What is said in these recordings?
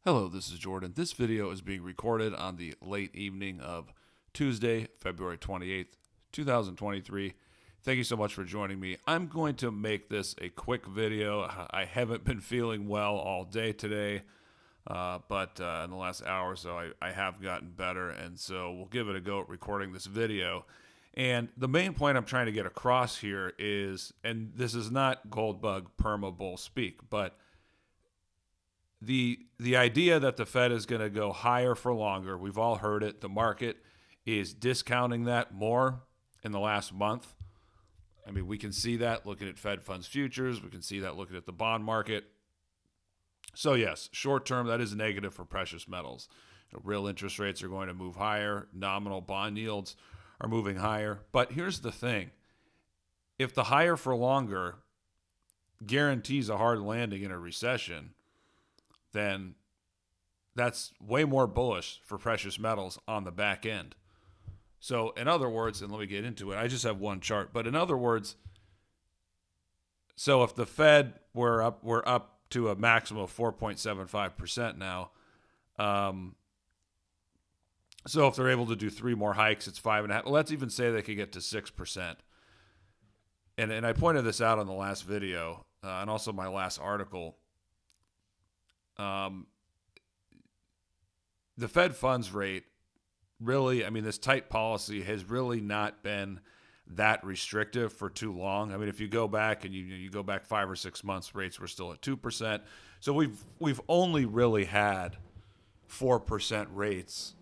Hello, this is Jordan. This video is being recorded on the late evening of Tuesday, February 28th, 2023. Thank you so much for joining me. I'm going to make this a quick video. I haven't been feeling well all day today, but in the last hour or so, I have gotten better, and so we'll give it a go at recording this video. And the main point I'm trying to get across here is, and this is not gold bug perma bull speak, but the idea that the Fed is going to go higher for longer, we've all heard it. The market is discounting that more in the last month. I mean, we can see that looking at Fed funds futures. We can see that looking at the bond market. So yes, short term, that is negative for precious metals. Real interest rates are going to move higher. Nominal bond yields are moving higher. But here's the thing. If the higher for longer guarantees a hard landing in a recession, then that's way more bullish for precious metals on the back end. So in other words, and let me get into it, I just have one chart, but in other words, so if the Fed we're up to a maximum of 4.75% now, so if they're able to do three more hikes, it's 5.5. Well, let's even say they could get to 6%. And I pointed this out on the last video and also my last article. The Fed funds rate really, I mean, this tight policy has really not been that restrictive for too long. I mean, if you go back and you go back 5 or 6 months, rates were still at 2%. So we've only really had 4% rates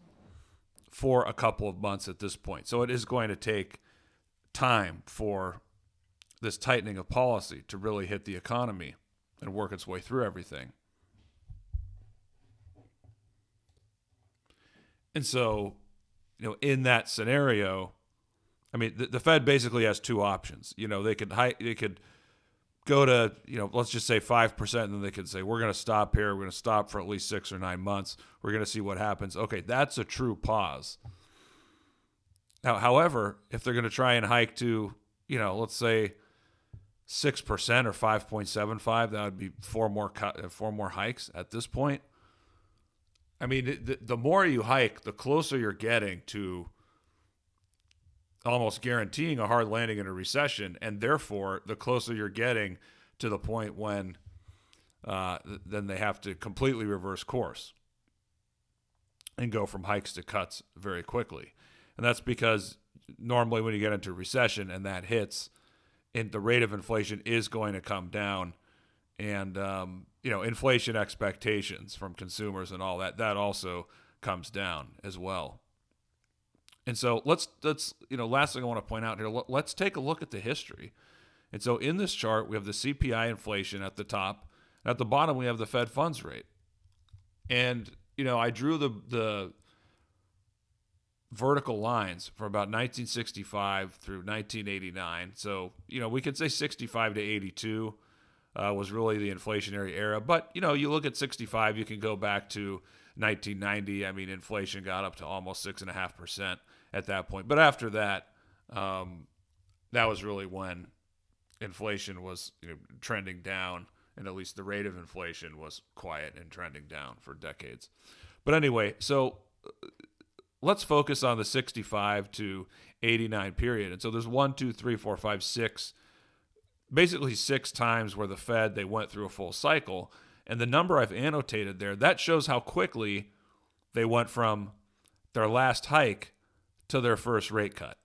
for a couple of months at this point. So it is going to take time for this tightening of policy to really hit the economy and work its way through everything. And so, in that scenario, I mean, the Fed basically has two options. They could go to, let's just say 5%, and then they could say, we're going to stop here. We're going to stop for at least 6 or 9 months. We're going to see what happens. Okay, that's a true pause. Now, however, if they're going to try and hike to, let's say 6% or 5.75, that would be four more hikes at this point. I mean, the more you hike, the closer you're getting to almost guaranteeing a hard landing in a recession, and therefore the closer you're getting to the point when then they have to completely reverse course and go from hikes to cuts very quickly. And that's because normally when you get into a recession and that hits, and the rate of inflation is going to come down, and inflation expectations from consumers and all that also comes down as well. And so let's last thing I want to point out here, let's take a look at the history. And so in this chart, we have the CPI inflation at the top. And at the bottom, we have the Fed funds rate. And, I drew the vertical lines from about 1965 through 1989. So, we could say 65 to 82 was really the inflationary era. But, you look at 65, you can go back to 1990. I mean, inflation got up to almost 6.5% at that point. But after that, that was really when inflation was trending down, and at least the rate of inflation was quiet and trending down for decades. But anyway, so let's focus on the 65 to 89 period. And so there's 1, 2, 3, 4, 5, 6, basically 6 times where the Fed, they went through a full cycle. And the number I've annotated there, that shows how quickly they went from their last hike to their first rate cut.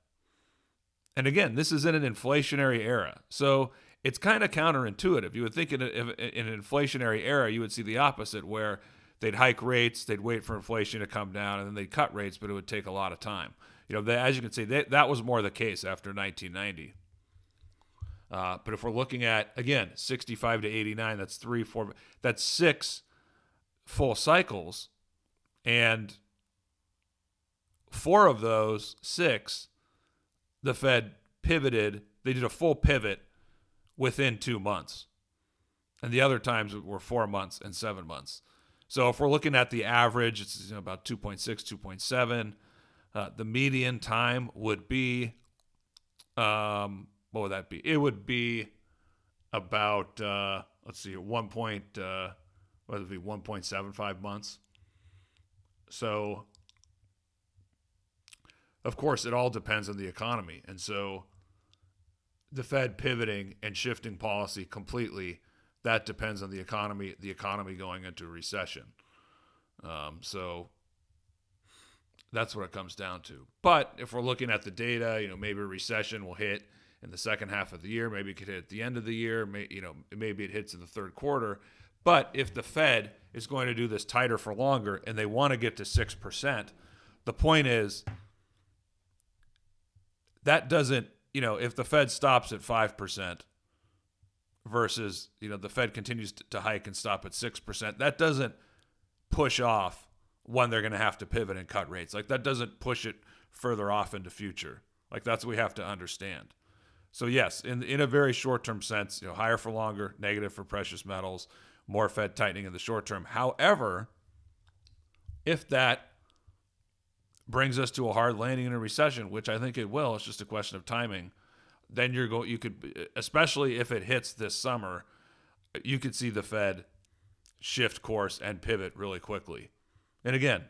And again, this is in an inflationary era. So it's kind of counterintuitive. You would think in an inflationary era, you would see the opposite, where they'd hike rates, they'd wait for inflation to come down, and then they'd cut rates, but it would take a lot of time. As you can see, that was more the case after 1990. But if we're looking at, again, 65 to 89, that's 6 full cycles. And 4 of those 6, the Fed pivoted. They did a full pivot within 2 months. And the other times were 4 months and 7 months. So if we're looking at the average, it's about 2.6, 2.7. The median time would be, what would that be? It would be about, let's see, 1. whether it be 1.75 months. So, of course, it all depends on the economy. And so the Fed pivoting and shifting policy completely, that depends on the economy going into a recession. So that's what it comes down to. But if we're looking at the data, maybe a recession will hit in the second half of the year. Maybe it could hit at the end of the year. Maybe it hits in the third quarter. But if the Fed is going to do this tighter for longer and they want to get to 6%, the point is that doesn't, if the Fed stops at 5% versus, the Fed continues to hike and stop at 6%, that doesn't push off when they're going to have to pivot and cut rates. Like, that doesn't push it further off into future. Like, that's what we have to understand. So yes, in a very short-term sense, higher for longer, negative for precious metals, more Fed tightening in the short term. However, if that brings us to a hard landing in a recession, which I think it will, it's just a question of timing, then you could, especially if it hits this summer, you could see the Fed shift course and pivot really quickly. And again,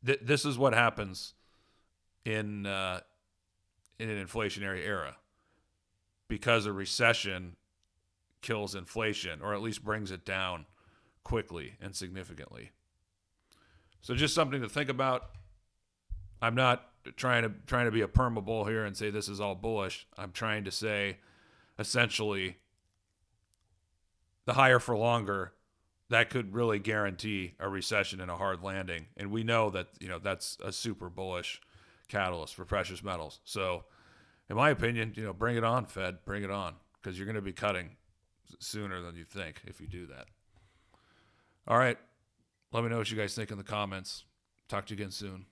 this is what happens in an inflationary era, because a recession kills inflation, or at least brings it down quickly and significantly. So just something to think about. I'm not trying to be a perma bull here and say this is all bullish. I'm trying to say, essentially, the higher for longer, that could really guarantee a recession and a hard landing. And we know that, that's a super bullish catalyst for precious metals. So in my opinion, bring it on, Fed, bring it on, because you're going to be cutting sooner than you think if you do that. All right. Let me know what you guys think in the comments. Talk to you again soon.